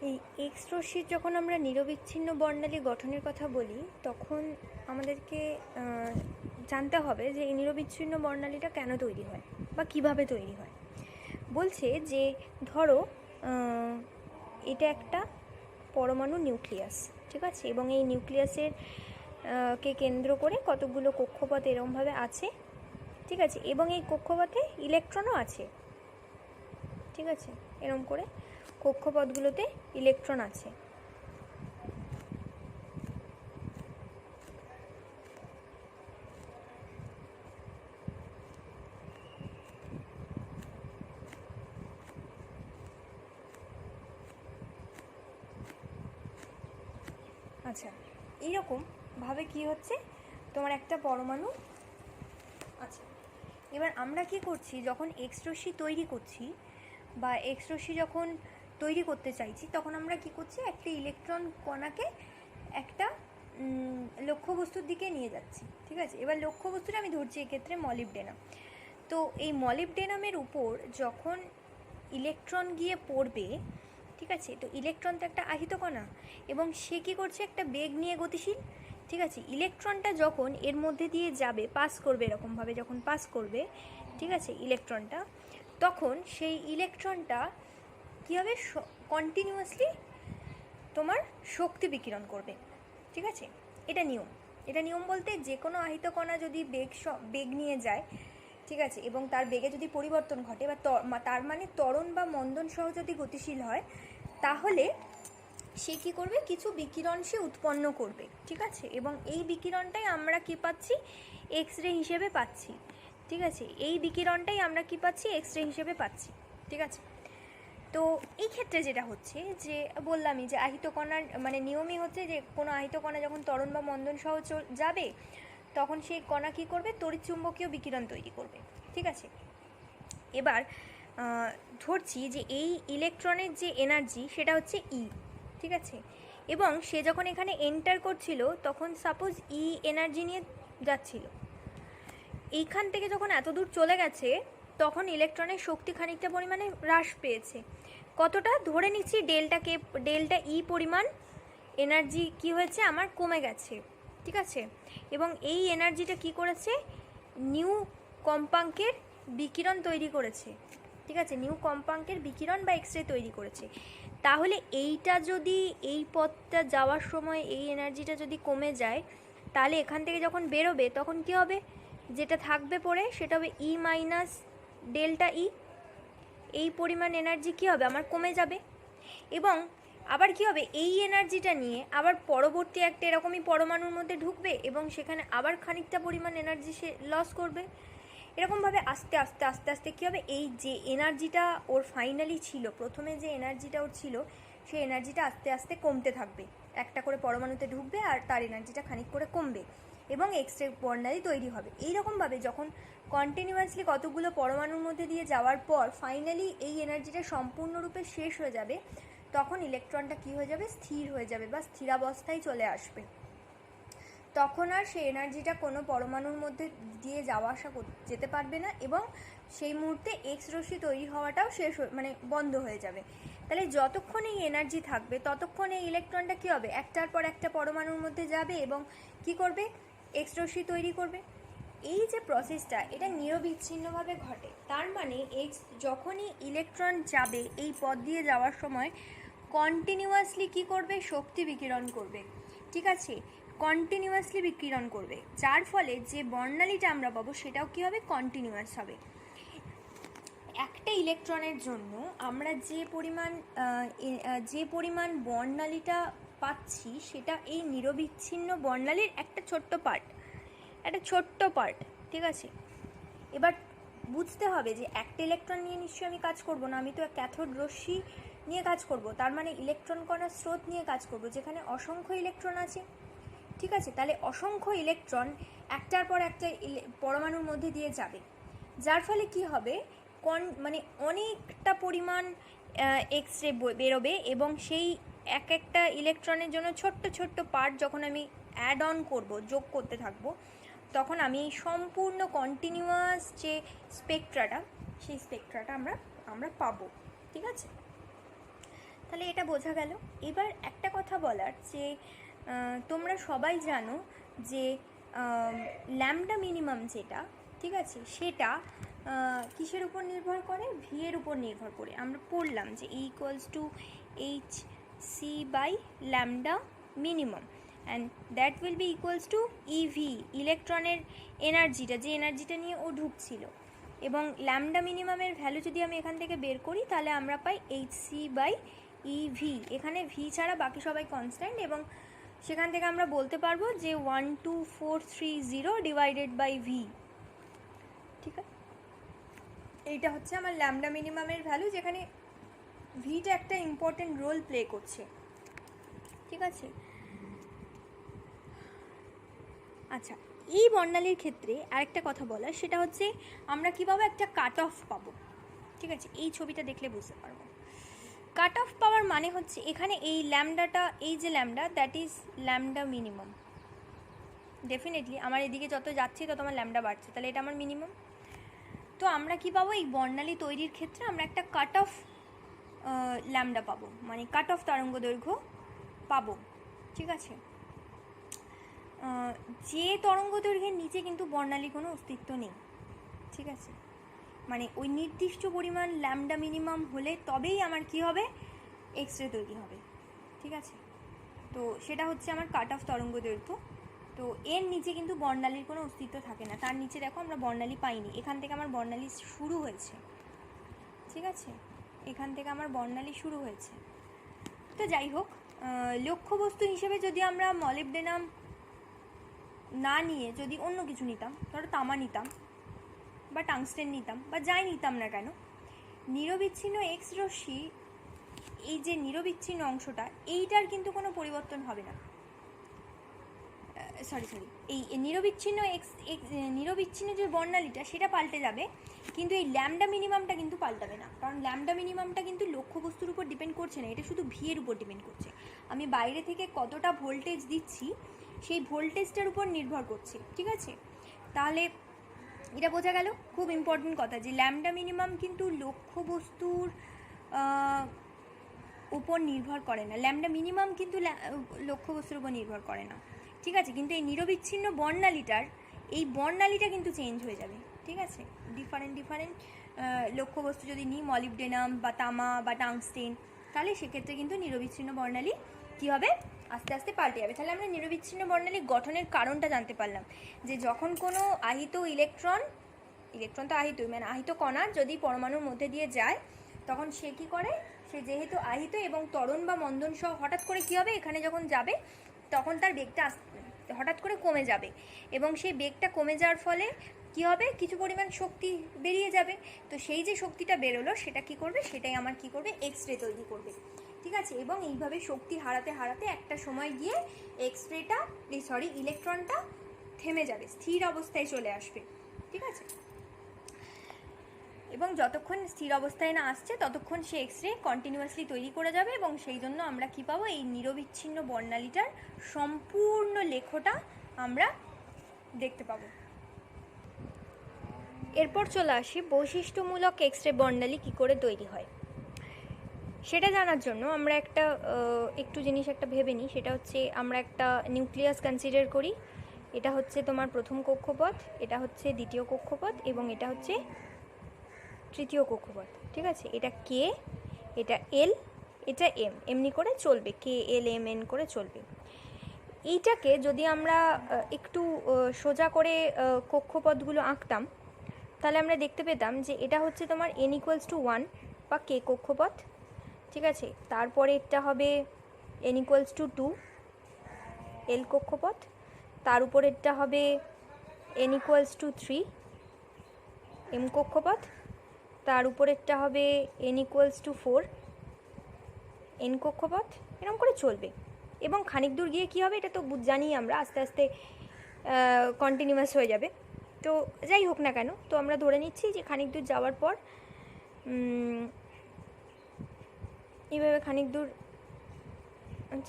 এই এক্স রশ্মির যখন আমরা নিরবিচ্ছিন্ন বর্ণালী গঠনের কথা বলি তখন আমাদেরকে জানতে হবে যে এই নিরবিচ্ছিন্ন বর্ণালীটা কেন তৈরি হয় বা কিভাবে তৈরি হয়। বলছে যে ধরো এটা একটা পরমাণু নিউক্লিয়াস, ঠিক আছে, এবং এই নিউক্লিয়াসের কে কেন্দ্র করে কতগুলো কক্ষপথ এরমভাবে আছে, ঠিক আছে, এবং এই কক্ষপথে ইলেকট্রনও আছে, ঠিক আছে, এরম করে কক্ষপথগুলোতে ইলেকট্রন আছে। আচ্ছা, এইরকম ভাবে কি হচ্ছে, তোমার একটা পরমাণু আচ্ছা, এবার আমরা কি করছি, যখন এক্স রশ্মি তৈরি করছি বা এক্স রশ্মি যখন তৈরি করতে চাইছি তখন আমরা কি করছি, একটা ইলেকট্রন কণাকে একটা লক্ষ্যবস্তুর দিকে নিয়ে যাচ্ছি, ঠিক আছে। এবার লক্ষ্যবস্তুটা আমি ধরছি এক্ষেত্রে মলিবডেনাম। তো এই মলিবডেনামের উপর যখন ইলেকট্রন গিয়ে পড়বে, ঠিক আছে, তো ইলেকট্রন তো একটা আহিত কণা এবং সে কী করছে, একটা বেগ নিয়ে গতিশীল, ঠিক আছে। ইলেকট্রনটা যখন এর মধ্যে দিয়ে যাবে, পাস করবে, এরকমভাবে যখন পাস করবে, ঠিক আছে, ইলেকট্রনটা, তখন সেই ইলেকট্রনটা কী হবে, কন্টিনিউয়াসলি তোমার শক্তি বিকিরণ করবে, ঠিক আছে। এটা নিয়ম। এটা নিয়ম বলতে যে কোনো আহিত কণা যদি বেগ নিয়ে যায়, ঠিক আছে, এবং তার বেগে যদি পরিবর্তন ঘটে বা তার মানে ত্বরণ বা মন্দন সহ যদি গতিশীল হয়, তাহলে সে কী করবে, কিছু বিকিরণ সে উৎপন্ন করবে, ঠিক আছে, এবং এই বিকিরণটাই আমরা কী পাচ্ছি, এক্স রে হিসেবে পাচ্ছি, ঠিক আছে। এই বিকিরণটাই আমরা কী পাচ্ছি, এক্স রে হিসেবে পাচ্ছি, ঠিক আছে। তো এই ক্ষেত্রে যেটা হচ্ছে, যে বললামই যে আহিত কণার মানে নিয়মই হচ্ছে যে কোনো আহিত কণা যখন ত্বরণ বা মন্দন সহ যাবে তখন সেই কণা কী করবে, তড়িৎচুম্বকীয় বিকিরণ তৈরি করবে, ঠিক আছে। এবার ধরছি যে এই ইলেকট্রনের যে এনার্জি সেটা হচ্ছে ই, ঠিক আছে, এবং সে যখন এখানে এন্টার করছিল তখন সাপোজ ই এনার্জি নিয়ে যাচ্ছিল, এইখান থেকে যখন এত দূর চলে গেছে তখন ইলেকট্রনের শক্তি খানিকটা পরিমাণে হ্রাস পেয়েছে। কতটা, ধরে নিচ্ছি ডেল্টা ই পরিমাণ এনার্জি কি হয়েছে, আমার কমে গেছে, ঠিক আছে, এবং এই এনার্জিটা কি করেছে, নিউ কম্পাঙ্কের বিকিরণ তৈরি করেছে, ঠিক আছে, নিউ কম্পাঙ্কের বিকিরণ বা এক্স রে তৈরি করেছে। তাহলে এইটা যদি এই পথটা যাওয়ার সময় এই এনার্জিটা যদি কমে যায়, তাহলে এখান থেকে যখন বেরোবে তখন কি হবে, যেটা থাকবে পরে সেটা হবে ই মাইনাস ডেল্টা ই, এই পরিমাণ এনার্জি কী হবে, আমার কমে যাবে, এবং আবার কি হবে, এই এনার্জিটা নিয়ে আবার পরবর্তী একটা এরকমই পরমাণুর মধ্যে ঢুকবে এবং সেখানে আবার খানিকটা পরিমাণ এনার্জি সে লস করবে। এরকমভাবে আস্তে আস্তে আস্তে আস্তে কী হবে, এই যে এনার্জিটা ওর ফাইনালি ছিল, প্রথমে যে এনার্জিটা ওর ছিল সেই এনার্জিটা আস্তে আস্তে কমতে থাকবে, একটা করে পরমাণুতে ঢুকবে আর তার এনার্জিটা খানিক করে কমবে এবং এক্স রে বর্ণালী তৈরি হবে। এইরকমভাবে যখন কন্টিনিউয়াসলি কতগুলো পরমাণুর মধ্যে দিয়ে যাওয়ার পর ফাইনালি এই এনার্জিটা সম্পূর্ণরূপে শেষ হয়ে যাবে, তখন ইলেকট্রনটা কী হয়ে যাবে, স্থির হয়ে যাবে বা স্থিরাবস্থায় চলে আসবে। তখন আর সেই এনার্জিটা কোনো পরমাণুর মধ্যে দিয়ে যাওয়া আসা যেতে পারবে না এবং সেই মুহূর্তে এক্স রশ্মি তৈরি হওয়াটাও শেষ মানে বন্ধ হয়ে যাবে। তাহলে যতক্ষণ এই এনার্জি থাকবে ততক্ষণ এই ইলেকট্রনটা কী হবে, একটার পর একটা পরমাণুর মধ্যে যাবে এবং কি করবে, এক্স রশ্মি তৈরি করবে। এই যে প্রসেসটা, এটা নিরবিচ্ছিন্নভাবে ঘটে। তার মানে এক্স যখনই ইলেকট্রন যাবে এই পথ দিয়ে যাওয়ার সময় কন্টিনিউয়াসলি কি করবে, শক্তি বিকিরণ করবে, ঠিক আছে, কন্টিনিউয়াসলি বিকিরণ করবে, যার ফলে যে বর্ণালীটা আমরা পাবো সেটাও কি হবে, কন্টিনিউয়াস হবে। একটা ইলেকট্রনের জন্য আমরা যে পরিমাণ বর্ণালীটা পাচ্ছি সেটা এই নিরবিচ্ছিন্ন বর্ণালীর একটা ছোট্ট পার্ট, ঠিক আছে। এবার বুঝতে হবে যে একটা ইলেকট্রন নিয়ে নিশ্চয়ই আমি কাজ করব না, আমি তো ক্যাথোড রশ্মি নিয়ে কাজ করব, তার মানে ইলেকট্রন কণার স্রোত নিয়ে কাজ করব যেখানে অসংখ্য ইলেকট্রন আছে, ঠিক আছে। তাহলে অসংখ্য ইলেকট্রন একটার পর একটা পরমাণুর মধ্যে দিয়ে যাবে, যার ফলে কি হবে, মানে অনেকটা পরিমাণ এক্স রে বেরোবে এবং সেই এক একটা ইলেকট্রনের জন্য ছোট্ট ছোট্ট পার্ট যখন আমি অ্যাড অন করব, যোগ করতে থাকবো, তখন আমি এই সম্পূর্ণ কন্টিনিউয়াস যে স্পেকট্রাটা সেই স্পেকট্রাটা আমরা পাবো, ঠিক আছে। তাহলে এটা বোঝা গেল। এবার একটা কথা বলার যে তোমরা সবাই জানো যে ল্যামডা মিনিমাম যেটা, ঠিক আছে, সেটা কিসের উপর নির্ভর করে? ভি এর উপর নির্ভর করে। আমরা পড়লাম যে E equals to H C by lambda minimum, and that will be equals to EV, ইলেকট্রনের এনার্জিটা, যে এনার্জিটা নিয়ে ও ঢুকছিল। এবং ল্যামডা মিনিমামের ভ্যালু যদি আমি এখান থেকে বের করি তাহলে আমরা পাই এইচ সি বাই ইভি। এখানে ভি ছাড়া বাকি সবাই কনস্ট্যান্ট, এবং সেখান থেকে আমরা বলতে পারবো যে 12430 ডিভাইডেড বাই ভি। ঠিক আছে, এইটা হচ্ছে আমার ল্যামডা মিনিমামের ভ্যালু, যেখানে ভিটা একটা ইম্পর্টেন্ট রোল প্লে করছে। ঠিক আছে, আচ্ছা, এই বর্ণালীর ক্ষেত্রে আরেকটা কথা বলার, সেটা হচ্ছে আমরা কীভাবে একটা কাট অফ পাবো। ঠিক আছে, এই ছবিটা দেখলে বুঝতে পারবো। কাট অফ পাওয়ার মানে হচ্ছে এখানে এই ল্যামডাটা, এই যে lambda, that is lambda minimum. Definitely আমার এদিকে যত যাচ্ছে তত আমার ল্যামডা বাড়ছে, তাহলে এটা আমার মিনিমাম। তো আমরা কি পাবো? এই বর্ণালী তৈরির ক্ষেত্রে আমরা একটা কাট অফ ল্যামডা পাবো, মানে কাট অফ তরঙ্গ দৈর্ঘ্য পাবো। ঠিক আছে, যে তরঙ্গ দৈর্ঘ্যের নিচে কিন্তু বর্ণালী কোনো অস্তিত্ব নেই। ঠিক আছে, মানে ওই নির্দিষ্ট পরিমাণ ল্যামডা মিনিমাম হলে তবেই আমার কি হবে? এক্স রে তৈরি হবে। ঠিক আছে, তো সেটা হচ্ছে আমার কাট অফ তরঙ্গ দৈর্ঘ্য। তো এর নিচে কিন্তু বর্ণালীর কোনো অস্তিত্ব থাকে না। তার নিচে দেখো আমরা বর্ণালী পাইনি, এখান থেকে আমার বর্ণালী শুরু হয়েছে। ঠিক আছে, এখান থেকে আমার বর্ণালী শুরু হয়েছে। তো যাই হোক, লক্ষ্যবস্তু হিসেবে যদি আমরা মলিবডেনাম না নিয়ে যদি অন্য কিছু নিতাম, ধরো তামা নিতাম বা টাংস্টেন নিতাম বা যাই নিতাম না কেন, নিরবিচ্ছিন্ন এক্স রশ্মি, এই যে নিরবিচ্ছিন্ন অংশটা, এইটার কিন্তু কোনো পরিবর্তন হবে না। সরি, এই নিরবিচ্ছিন্ন যে বর্ণালীটা সেটা পাল্টে যাবে, কিন্তু এই ল্যামডা মিনিমামটা কিন্তু পাল্টাবে না। কারণ ল্যামডা মিনিমামটা কিন্তু লক্ষ্যবস্তুর উপর ডিপেন্ড করছে না, এটা শুধু ভি এর উপর ডিপেন্ড করছে। আমি বাইরে থেকে কতটা ভোল্টেজ দিচ্ছি সেই ভোল্টেজটার উপর নির্ভর করছে। ঠিক আছে, তাহলে এটা বোঝা গেল। খুব ইম্পর্টেন্ট কথা যে ল্যামডা মিনিমাম কিন্তু লক্ষ্যবস্তুর উপর নির্ভর করে না, ল্যামডা মিনিমাম কিন্তু লক্ষ্যবস্তুর উপর নির্ভর করে না। ঠিক আছে, কিন্তু এই নিরবিচ্ছিন্ন বর্ণালীটার এই বর্ণালীটা কিন্তু চেঞ্জ হয়ে যাবে। ঠিক আছে, ডিফারেন্ট লক্ষ্যবস্তু যদি নিই, মলিবডেনাম বা তামা বা টাংস্টেন, তাহলে সেক্ষেত্রে কিন্তু নিরবিচ্ছিন্ন বর্ণালী কী হবে? আস্তে আস্তে পাল্টে যাবে। তাহলে আমরা নিরবিচ্ছিন্ন বর্ণালী গঠনের কারণটা জানতে পারলাম, যে যখন কোনো আহিত ইলেকট্রন তো আহিতই, মানে আহিত কণা যদি পরমাণুর মধ্যে দিয়ে যায়, তখন সে কী করে? সে যেহেতু আহিত এবং ত্বরণ বা মন্দন সহ হঠাৎ করে কী হবে? এখানে যখন যাবে তখন তার বেগটা হঠাৎ করে কমে যাবে, এবং সেই বেগটা কমে যাওয়ার ফলে কী হবে? কিছু পরিমাণ শক্তি বেরিয়ে যাবে। তো সেই যে শক্তিটা বেরোলো সেটা কী করবে? সেটাই আমার কী করবে? এক্স রে তৈরি করবে। ঠিক আছে, এবং এইভাবে শক্তি হারাতে হারাতে একটা সময় গিয়ে ইলেকট্রনটা থেমে যাবে, স্থির অবস্থায় চলে আসবে। ঠিক আছে, এবং যতক্ষণ স্থির অবস্থায় না আসছে ততক্ষণ সে এক্স রে কন্টিনিউয়াসলি তৈরি করে যাবে, এবং সেই জন্য আমরা কী পাবো? এই নিরবিচ্ছিন্ন বর্ণালীটার সম্পূর্ণ লেখটা আমরা দেখতে পাবো। এরপর চলে আসি বৈশিষ্ট্যমূলক এক্স রে বর্ণালী কী করে তৈরি হয়। সেটা জানার জন্য আমরা একটু জিনিস ভেবে নিই। সেটা হচ্ছে আমরা একটা নিউক্লিয়াস কনসিডার করি। এটা হচ্ছে তোমার প্রথম কক্ষপথ, এটা হচ্ছে দ্বিতীয় কক্ষপথ, এবং এটা হচ্ছে তৃতীয় কক্ষপথ। ঠিক আছে, এটা কে, এটা এল, এটা এম, এমনি করে চলবে, কে এল এম এন করে চলবে। এইটাকে যদি আমরা একটু সোজা করে কক্ষপথগুলো আঁকতাম, তাহলে আমরা দেখতে পেতাম যে এটা হচ্ছে তোমার n ইকুয়ালস টু 1 বা কে কক্ষপথ। ঠিক আছে, তারপরে এটা হবে n ইকুয়ালস টু 2 এল কক্ষপথ, তার উপরেরটা হবে n ইকুয়ালস টু 3 এম কক্ষপথ, তার উপরেরটা হবে n ইকুয়ালস টু 4 এন কক্ষপথ, এরকম করে চলবে। এবং খানিক দূর গিয়ে কী হবে? এটা তো জানি আমরা, আস্তে আস্তে কন্টিনিউয়াস হয়ে যাবে। তো যাই হোক না কেন, তো আমরা ধরে নিচ্ছি যে খানিক দূর যাওয়ার পর এইভাবে খানিক দূর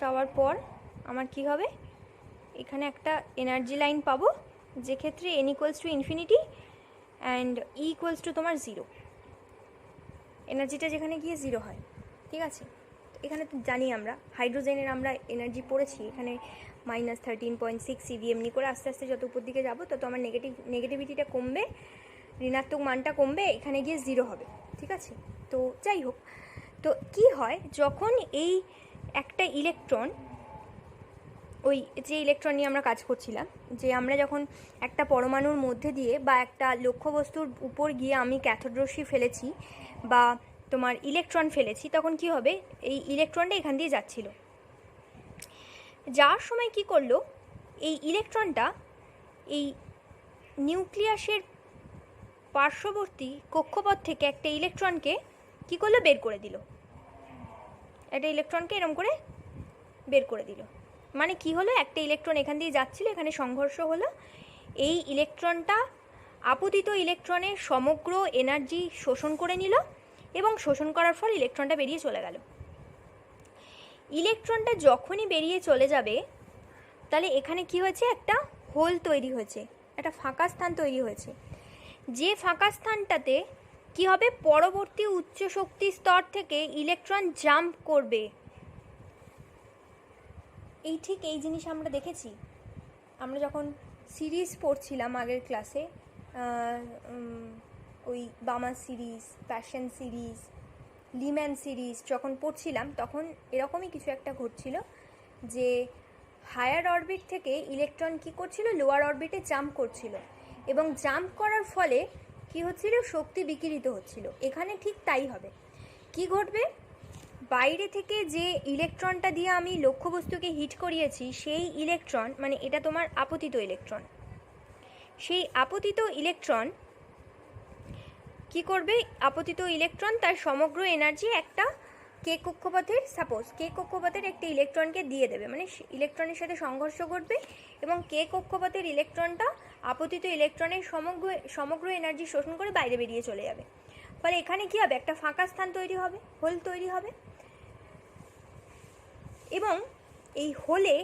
যাওয়ার পর আমার কি হবে? এখানে একটা এনার্জি লাইন পাবো, যে ক্ষেত্রে n equals to infinity and E equals to তোমার 0, এনার্জিটা যেখানে গিয়ে 0 হয়। ঠিক আছে, তো এখানে তো জানি আমরা হাইড্রোজেনের আমরা এনার্জি পড়েছি, এখানে -13.6 eV এমনি করে আস্তে আস্তে যত উপর দিকে যাবো তত আমার নেগেটিভিটিটা কমবে, ঋণাত্মক মানটা কমবে, এখানে গিয়ে 0 হবে। ঠিক আছে, তো যাই হোক, তো কি হয় যখন এই একটা ইলেকট্রন, ওই যে ইলেকট্রন নিয়ে আমরা কাজ করছিলাম, যে আমরা যখন একটা পরমাণুর মধ্যে দিয়ে বা একটা লক্ষ্যবস্তুর উপর গিয়ে আমি ক্যাথোড রশ্মি ফেলেছি বা তোমার ইলেকট্রন ফেলেছি, তখন কি হবে, এই ইলেকট্রনটা এখান দিয়ে যাচ্ছিল, যাওয়ার সময় কি করলো, এই ইলেকট্রনটা এই নিউক্লিয়াসের পার্শ্ববর্তী কক্ষপথ থেকে একটা ইলেকট্রনকে কি করলো, বের করে দিল, একটা ইলেকট্রনকে এরম করে বের করে দিল। মানে কি হলো, একটা ইলেকট্রন এখান দিয়ে যাচ্ছিল, এখানে সংঘর্ষ হলো, এই ইলেকট্রনটা আপতিত ইলেকট্রনের সমগ্র এনার্জি শোষণ করে নিল এবং শোষণ করার ফল ইলেকট্রনটা বেরিয়ে চলে গেল। ইলেকট্রনটা যখনই বেরিয়ে চলে যাবে তাহলে এখানে কি হয়েছে, একটা হোল তৈরি হয়েছে, একটা ফাঁকা স্থান তৈরি হয়েছে, যে ফাঁকা স্থানটাতে কি হবে, পরবর্তী উচ্চ শক্তি স্তর থেকে ইলেকট্রন জাম্প করবে। ঠিক এই জিনিস আমরা দেখেছি, আমরা যখন সিরিজ পড়ছিলাম আগের ক্লাসে, ওই Balmer series, Paschen series, Lyman series যখন পড়ছিলাম, তখন এরকমই কিছু একটা ঘটছিল, যে হায়ার অরবিট থেকে ইলেকট্রন কি করছিল, লোয়ার অরবিটে জাম্প করছিল, এবং জাম্প করার ফলে কি হচ্ছিল, শক্তি বিকিরিত হচ্ছিল। এখানে ঠিক তাই হবে। কি ঘটবে, বাইরে থেকে যে ইলেকট্রনটা দিয়ে আমি লক্ষ্যবস্তুকে হিট করিয়েছি, সেই ইলেকট্রন, মানে এটা তোমার আপতিত ইলেকট্রন, সেই আপতিত ইলেকট্রন কি করবে, আপতিত ইলেকট্রন তার সমগ্র এনার্জি একটা কে কক্ষপথের, সাপোজ কে কক্ষপথের একটা ইলেকট্রনকে দিয়ে দেবে, মানে ইলেকট্রনের সাথে সংঘর্ষ ঘটবে এবং কে কক্ষপথের ইলেকট্রনটা আপতিত ইলেকট্রনের সমগ্র এনার্জি শোষণ করে বাইরে বেরিয়ে চলে যাবে। ফলে এখানে কি হবে, একটা ফাঁকা স্থান তৈরি হবে, হোল তৈরি হবে, এবং এই হোলে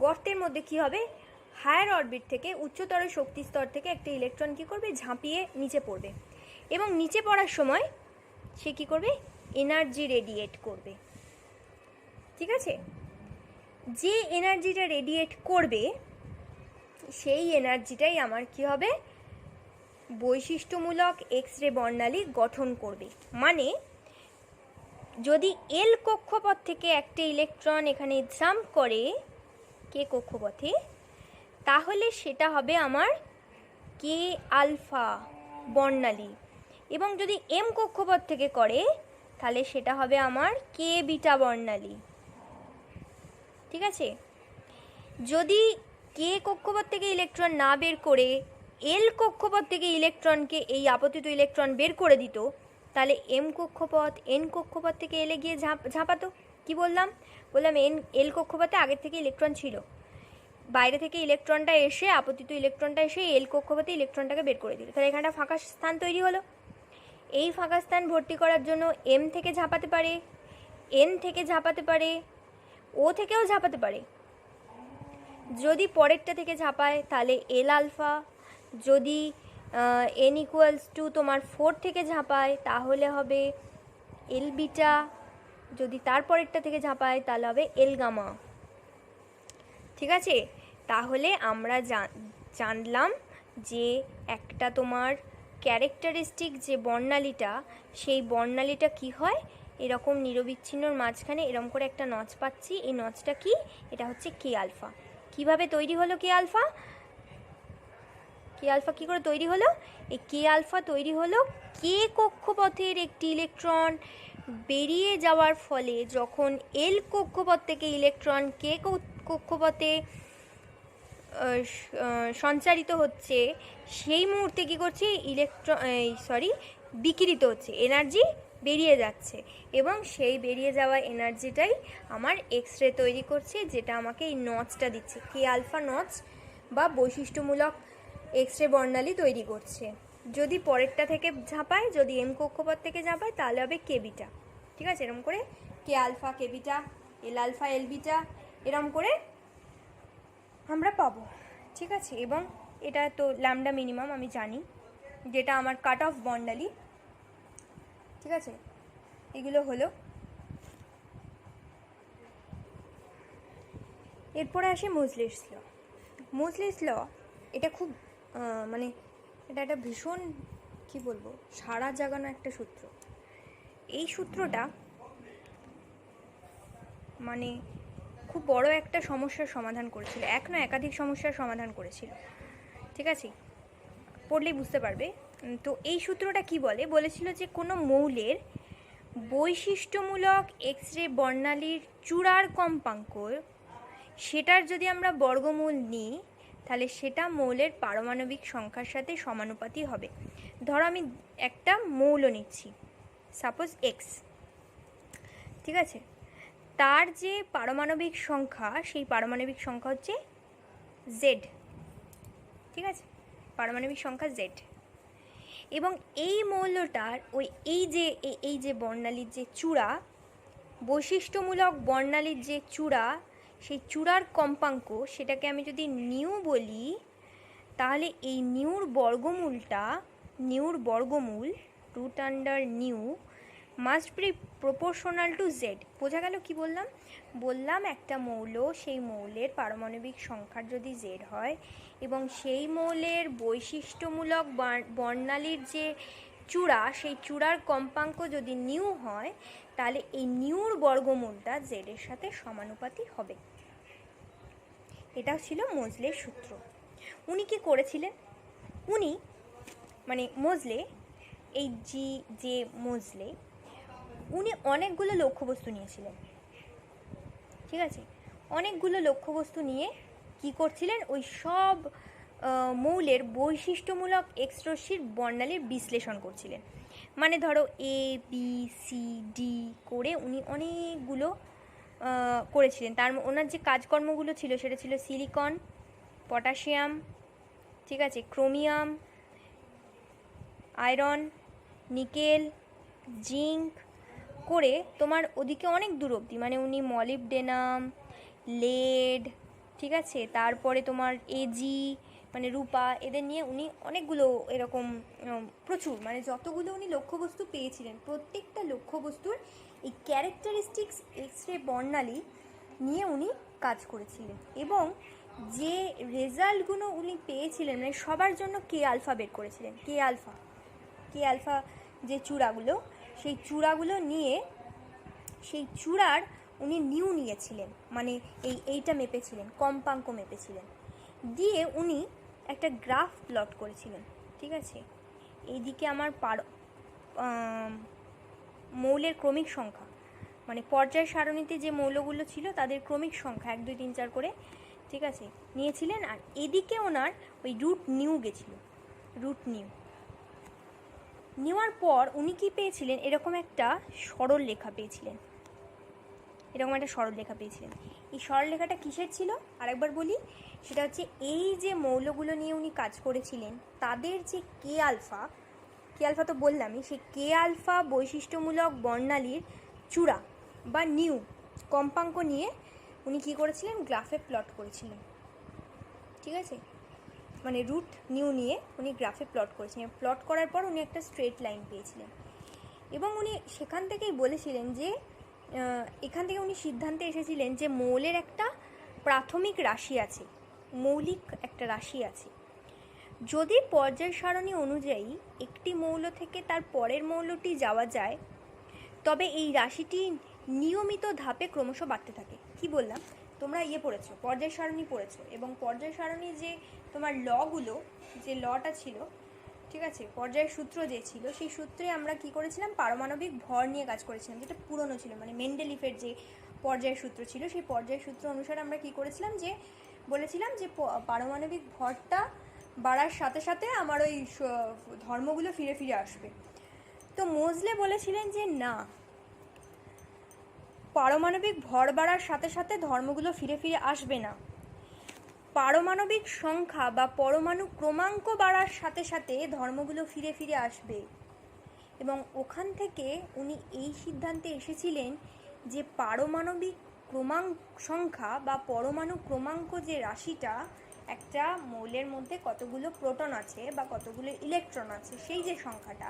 গর্তের মধ্যে কি হবে, হায়ার অরবিট থেকে উচ্চতর শক্তি স্তর থেকে একটা ইলেকট্রন কি করবে, ঝাঁপিয়ে নিচে পড়বে, এবং নিচে পড়ার সময় সে কি করবে, এনার্জি রেডিয়েট করবে। ঠিক আছে, যে এনার্জিটা রেডিয়েট করবে সেই এনার্জিটাই আমার কি হবে, বৈশিষ্ট্যমূলক এক্স রে বর্ণালী গঠন করবে। মানে যদি এল কক্ষপথ থেকে একটা ইলেকট্রন এখানে জাম্প করে কে কক্ষপথে, তাহলে সেটা হবে আমার কে আলফা বর্ণালী, এবং যদি এম কক্ষপথ থেকে করে তাহলে সেটা হবে আমার কে বিটা বর্ণালী। ঠিক আছে, যদি কে কক্ষপথ থেকে ইলেকট্রন না বের করে এল কক্ষপথ থেকে ইলেকট্রনকে, এই আপতিত ইলেকট্রন বের করে দিত, তাহলে এম কক্ষপথ এন কক্ষপথ থেকে এলে গিয়ে ঝাঁপাতো। কি বললাম, এল কক্ষপথে আগের থেকে ইলেকট্রন ছিল, বাইরে থেকে ইলেকট্রনটা এসে, আপতিত ইলেকট্রনটা এসে এল কক্ষপথে ইলেকট্রনটাকে বের করে দিল, তাহলে এখানটা ফাঁকা স্থান তৈরি হলো। এই ফাঁকা স্থান ভর্তি করার জন্য এম থেকে ঝাঁপাতে পারে, এন থেকে ঝাঁপাতে পারে, ও থেকেও ঝাঁপাতে পারে। যদি পরেরটা থেকে ঝাঁপায় তাহলে এল আলফা, যদি এন ইকুয়ালস টু তোমার 4 থেকে ঝাঁপায় তাহলে হবে এল বিটা, যদি তারপরেরটা থেকে ঝাঁপায় তাহলে হবে এল গামা। ঠিক আছে, তাহলে আমরা জানলাম যে একটা তোমার ক্যারেক্টারিস্টিক যে বর্ণালীটা, সেই বর্ণালীটা কি হয়, এরকম নিরবিচ্ছিন্নর মাঝখানে এরকম করে একটা নচ পাচ্ছি, এই নচটা কি, এটা হচ্ছে কে আলফা। কিভাবে তৈরি হলো কে আলফা, কে আলফা কী করে তৈরি হলো, এই কে আলফা তৈরি হলো কে কক্ষপথের একটি ইলেকট্রন বেরিয়ে যাওয়ার ফলে, যখন এল কক্ষপথ থেকে ইলেকট্রন কে কক্ষপথে সঞ্চারিত হচ্ছে, সেই মুহূর্তে কী করছে, বিকিরিত হচ্ছে, এনার্জি বেরিয়ে যাচ্ছে, এবং সেই বেরিয়ে যাওয়া এনার্জিটাই আমার এক্স রে তৈরি করছে, যেটা আমাকে এই নচটা দিচ্ছে, কে আলফা নচ বা বৈশিষ্ট্যমূলক এক্স রে বর্ণালী তৈরি করছে। যদি পরেরটা থেকে ঝাঁপায়, যদি এম কক্ষপথ থেকে ঝাঁপায় তাহলে হবে কে বিটা। ঠিক আছে, এরকম করে K alpha K beta, L alpha L beta, এরকম করে আমরা পাবো। ঠিক আছে, এবং এটা তো ল্যামডা মিনিমাম আমি জানি, যেটা আমার কাট অফ বর্ণালী। ঠিক আছে, এগুলো হলো এরপরে আসে মোজলেস ল। মোজলেস ল এটা খুব মানে এটা একটা ভীষণ কি বলবো সারা জাগানো একটা সূত্র। এই সূত্রটা মানে খুব বড় একটা সমস্যার সমাধান করেছিল, এক না একাধিক সমস্যার সমাধান করেছিল, ঠিক আছে, পড়লেই বুঝতে পারবে। তো এই সূত্রটা কি বলেছিল যে কোনো মৌলের বৈশিষ্ট্যমূলক এক্স রে বর্ণালীর চূড়ার কম্পাঙ্ক সেটার যদি আমরা বর্গমূল নিই তাহলে সেটা মৌলের পারমাণবিক সংখ্যার সাথে সমানুপাতি হবে। ধরো আমি একটা মৌল নিচ্ছি, সাপোজ এক্স, ঠিক আছে, তার যে পারমাণবিক সংখ্যা সেই পারমাণবিক সংখ্যা হচ্ছে জেড, ঠিক আছে, পারমাণবিক সংখ্যা জেড। এবং এই মৌলটার এই যে বর্ণালীর যে চূড়া, বৈশিষ্ট্যমূলক বর্ণালীর যে চূড়া, সেই চূড়ার কম্পাঙ্ক সেটাকে আমি যদি নিউ বলি, তাহলে এই নিউর বর্গমূল root under nu must be proportional to Z. বোঝা গেল কি বললাম? বললাম একটা মৌল, সেই মৌলের পারমাণবিক সংখ্যার যদি জেড হয় এবং সেই মৌলের বৈশিষ্ট্যমূলক বর্ণালীর যে চূড়া, সেই চূড়ার কম্পাঙ্ক যদি নিউ হয়, তাহলে এই নিউর বর্গমূলটা জেডের সাথে সমানুপাতি হবে। এটা ছিল মোজলের সূত্র। উনি কি করেছিলেন? উনি মানে মোজলে, মোজলে উনি অনেকগুলো লক্ষ্যবস্তু নিয়েছিলেন, ঠিক আছে, অনেকগুলো লক্ষ্যবস্তু নিয়ে কি করছিলেন, ওই সব মৌলের বৈশিষ্ট্যমূলক এক্স রশ্মির বর্ণালীর বিশ্লেষণ করছিলেন। মানে ধরো এ বি সি ডি করে উনি অনেকগুলো করেছিলেন। ওনার যে কাজকর্মগুলো ছিল সেটা ছিল সিলিকন, পটাশিয়াম, ঠিক আছে, ক্রোমিয়াম, আয়রন, নিকেল, জিঙ্ক করে তোমার ওদিকে অনেক দূর অবধি, মানে উনি মলিবডেনাম, লেড, ঠিক আছে, তারপরে তোমার এজি মানে রূপা, এদের নিয়ে উনি অনেকগুলো এরকম প্রচুর, মানে যতগুলো উনি লক্ষ্যবস্তু পেয়েছিলেন প্রত্যেকটা লক্ষ্যবস্তুর এই ক্যারেক্টারিস্টিক্স এক্স রে বর্ণালী নিয়ে উনি কাজ করেছিলেন। এবং যে রেজাল্টগুলো উনি পেয়েছিলেন মানে সবার জন্য কে আলফা বের করেছিলেন। কে আলফা যে চূড়াগুলো, সেই চূড়াগুলো নিয়ে সেই চূড়ার উনি নিউ নিয়েছিলেন, মানে এইটা মেপেছিলেন, কম্পাঙ্ক মেপেছিলেন, দিয়ে উনি একটা গ্রাফ প্লট করেছিলেন, ঠিক আছে। এইদিকে আমার মৌলের ক্রমিক সংখ্যা, মানে পর্যায় সারণীতে যে মৌলগুলো ছিল তাদের ক্রমিক সংখ্যা 1 2 3 4 করে, ঠিক আছে, নিয়েছিলেন। আর এদিকে ওনার ওই রুট নিউ গেছিল, রুট নেওয়ার পর উনি কি পেয়েছিলেন, এরকম একটা সরল রেখা পেয়েছিলেন। এই সরলরেখাটা কিসের ছিল আরেকবার বলি, সেটা হচ্ছে এই যে মৌলগুলো নিয়ে উনি কাজ করেছিলেন তাদের যে কে আলফা তো বললামই, সেই কে আলফা বৈশিষ্ট্যমূলক বর্ণালীর চূড়া বা নিউ কম্পাঙ্ক নিয়ে উনি কী করেছিলেন, গ্রাফে প্লট করেছিলেন, ঠিক আছে, মানে রুট নিউ নিয়ে উনি গ্রাফে প্লট করেছিলেন। প্লট করার পর উনি একটা স্ট্রেট লাইন পেয়েছিলেন এবং উনি সেখান থেকেই বলেছিলেন যে এখান থেকে উনি সিদ্ধান্তে এসেছিলেন যে মৌলের একটা প্রাথমিক রাশি আছে, মৌলিক একটা রাশি আছে। যদি পর্যায় সারণী অনুযায়ী একটি মৌল থেকে তার পরের মৌলটি যাওয়া যায়, তবে এই রাশিটি নিয়মিত ধাপে ক্রমশ বাড়তে থাকে। কি বললাম, তোমরা পড়েছো, পর্যায় সারণী পড়েছো, এবং পর্যায় সারণীর যে তোমার লগুলো, যে লটা ছিল, ঠিক আছে, পর্যায়ের সূত্র যে ছিল, সেই সূত্রে আমরা কি করেছিলাম, পারমাণবিক ভর নিয়ে কাজ করেছিলাম, যেটা পুরনো ছিল, মানে মেন্ডেলিফের যে পর্যায়ের সূত্র ছিল, সেই পর্যায়ের সূত্র অনুসারে আমরা কি করেছিলাম, যে বলেছিলাম যে পারমাণবিক ভরটা বাড়ার সাথে সাথে আমার ওই ধর্মগুলো ফিরে ফিরে আসবে। তো মোজলে বলেছিলেন যে না, পারমাণবিক ভর বাড়ার সাথে সাথে ধর্মগুলো ফিরে ফিরে আসবে না, পারমাণবিক সংখ্যা বা পরমাণু ক্রমাঙ্ক বাড়ার সাথে সাথে ধর্মগুলো ফিরে ফিরে আসবে। এবং ওখান থেকে উনি এই সিদ্ধান্তে এসেছিলেন যে পারমাণবিক সংখ্যা বা পরমাণু ক্রমাঙ্ক যে রাশিটা, একটা মৌলের মধ্যে কতগুলো প্রোটন আছে বা কতগুলো ইলেকট্রন আছে, সেই যে সংখ্যাটা,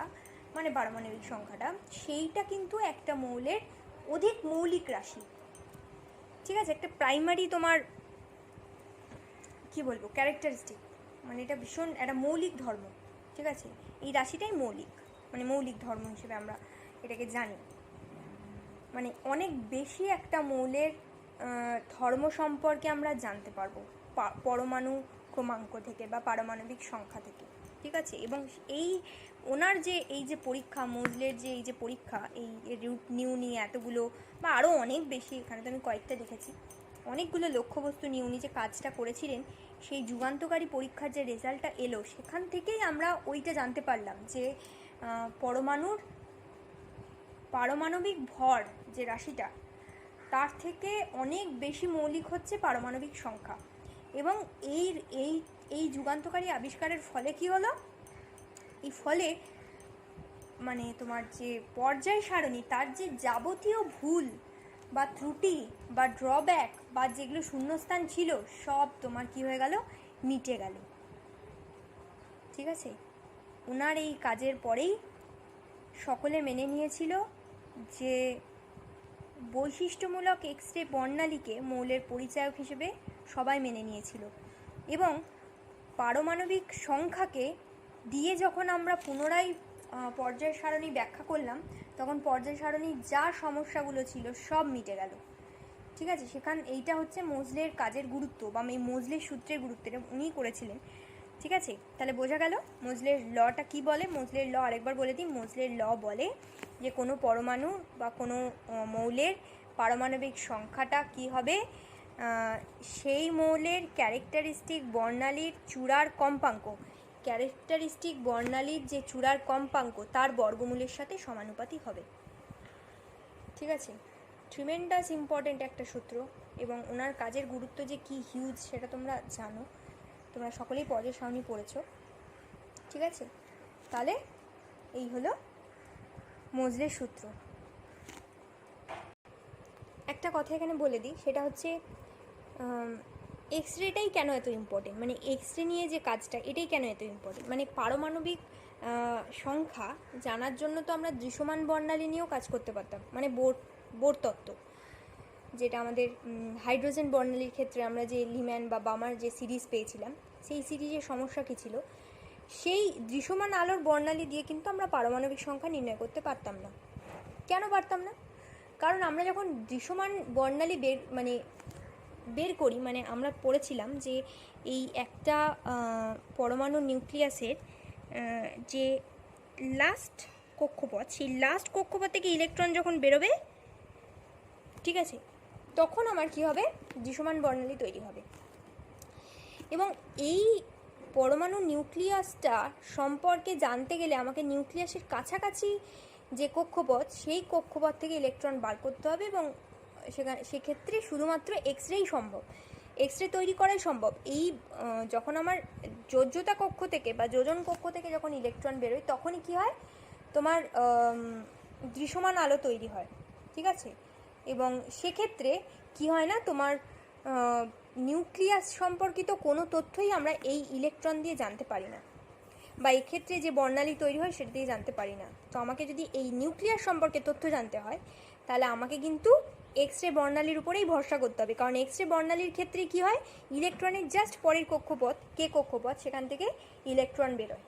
মানে পারমাণবিক সংখ্যাটা, সেইটা কিন্তু একটা মৌলের অধিক মৌলিক রাশি, ঠিক আছে, একটা প্রাইমারি তোমার কী বলবো, ক্যারেক্টারিস্টিক, মানে এটা ভীষণ একটা মৌলিক ধর্ম, ঠিক আছে? এই রাশিটাই মৌলিক, মানে মৌলিক ধর্ম হিসেবে আমরা এটাকে জানি। মানে অনেক বেশি একটা মৌলের ধর্ম সম্পর্কে আমরা জানতে পারবো পরমাণু ক্রমাঙ্ক থেকে বা পারমাণবিক সংখ্যা থেকে, ঠিক আছে? এবং এই ওনার যে এই যে পরীক্ষা, মোজলের যে এই যে পরীক্ষা, এই রুট নিউনি এতগুলো বা আরও অনেক বেশি, এখানে তো আমি কয়েকটা দেখেছি, অনেকগুলো লক্ষ্যবস্তু নিয়ে উনি যে কাজটা করেছিলেন, সেই যুগান্তকারী পরীক্ষার যে রেজাল্টটা এলো, সেখান থেকেই আমরা ওইটা জানতে পারলাম যে পারমাণবিক ভর যে রাশিটা, তার থেকে অনেক বেশি মৌলিক হচ্ছে পারমাণবিক সংখ্যা। এবং এই এই এই যুগান্তকারী আবিষ্কারের ফলে কি হলো, এই ফলে মানে তোমার যে পর্যায় সারণী, তার যে যাবতীয় ভুল বা ত্রুটি বা ড্রব্যাক বা যেগুলো শূন্যস্থান ছিল, সব তোমার কি হয়ে গেল, মিটে গেল, ঠিক আছে? ওনার এই কাজের পরেই সকলে মেনে নিয়েছিল যে বৈশিষ্ট্যমূলক এক্স রে বর্ণালীকে মৌলের পরিচায়ক হিসেবে সবাই মেনে নিয়েছিল। এবং পারমাণবিক সংখ্যাকে দিয়ে যখন আমরা পুনরায় পর্যায় সারণী ব্যাখ্যা করলাম, তখন পর্যায় সারণীর যা সমস্যাগুলো ছিল সব মিটে গেল, ঠিক আছে? এইটা হচ্ছে মোজলের কাজের গুরুত্ব বা এই মোজলের সূত্রের গুরুত্ব, এটা উনিই করেছিলেন, ঠিক আছে? তাহলে বোঝা গেল মোজলের লটা কি বলে। মোজলের ল আরেকবার বলে দিই। মোজলের ল বলে যে কোনো পরমাণু বা কোনো মৌলের পারমাণবিক সংখ্যাটা কি হবে, সেই মৌলের ক্যারেক্টারিস্টিক বর্ণালীর চূড়ার কম্পাঙ্ক, ক্যারেক্টারিস্টিক বর্ণালীর যে চূড়ার কম্পাঙ্ক তার বর্গমূলের সাথে সমানুপাতিক হবে, ঠিক আছে? ট্রিমেন্ডাস ইম্পর্টেন্ট একটা সূত্র, এবং ওনার কাজের গুরুত্ব যে কি হিউজ সেটা তোমরা জানো, তোমরা সকলেই পর্যায় সারণী পড়েছো, ঠিক আছে? তাহলে এই হলো মোজলের সূত্র। একটা কথা এখানে বলে দিই, সেটা হচ্ছে এক্স রেটাই কেন এত ইম্পর্টেন্ট, মানে এক্স রে নিয়ে যে কাজটা, এটাই কেন এত ইম্পর্টেন্ট। মানে পারমাণবিক সংখ্যা জানার জন্য তো আমরা দৃশ্যমান বর্ণালী নিয়েও কাজ করতে পারতাম, মানে বোর তত্ত্ব, যেটা আমাদের হাইড্রোজেন বর্ণালীর ক্ষেত্রে আমরা যে লিম্যান বা বামার যে সিরিজ পেয়েছিলাম, সেই সিরিজের সমস্যা কী ছিল, সেই দৃশ্যমান আলোর বর্ণালী দিয়ে কিন্তু আমরা পারমাণবিক সংখ্যা নির্ণয় করতে পারতাম না। কেন পারতাম না? কারণ আমরা যখন দৃশ্যমান বর্ণালী বের করি, মানে আমরা পড়েছিলাম যে এই একটা পরমাণু নিউক্লিয়াসের যে লাস্ট কক্ষপথ, সেই লাস্ট কক্ষপথ থেকে ইলেকট্রন যখন বেরোবে, ঠিক আছে, তখন আমার কি হবে, দৃশ্যমান বর্ণালী তৈরি হবে। এবং এই পরমাণু নিউক্লিয়াসটা সম্পর্কে জানতে গেলে আমাকে নিউক্লিয়াসের কাছাকাছি যে কক্ষপথ, সেই কক্ষপথ থেকে ইলেকট্রন বার করতে হবে, এবং সেক্ষেত্রে শুধুমাত্র এক্স রেই সম্ভব, এক্স রে তৈরি করাই সম্ভব। এই যখন আমার যোজ্যতা কক্ষ থেকে বা যোজন কক্ষ থেকে যখন ইলেকট্রন বেরোয়, তখনই কি হয়, তোমার দৃশ্যমান আলো তৈরি হয়, ঠিক আছে? এবং সেক্ষেত্রে কি হয় না, তোমার নিউক্লিয়াস সম্পর্কিত কোনো তথ্যই আমরা এই ইলেকট্রন দিয়ে জানতে পারি না, বা এক্ষেত্রে যে বর্ণালী তৈরি হয় সেটা দিয়ে জানতে পারি না। তো আমাকে যদি এই নিউক্লিয়াস সম্পর্কে তথ্য জানতে হয়, তাহলে আমাকে কিন্তু এক্স রে বর্ণালীর উপরেই ভরসা করতে হবে। কারণ এক্স রে বর্ণালীর ক্ষেত্রে কি হয়, ইলেকট্রনের জাস্ট পরের কক্ষপথ, কে কক্ষপথ, সেখান থেকে ইলেকট্রন বেরোয়,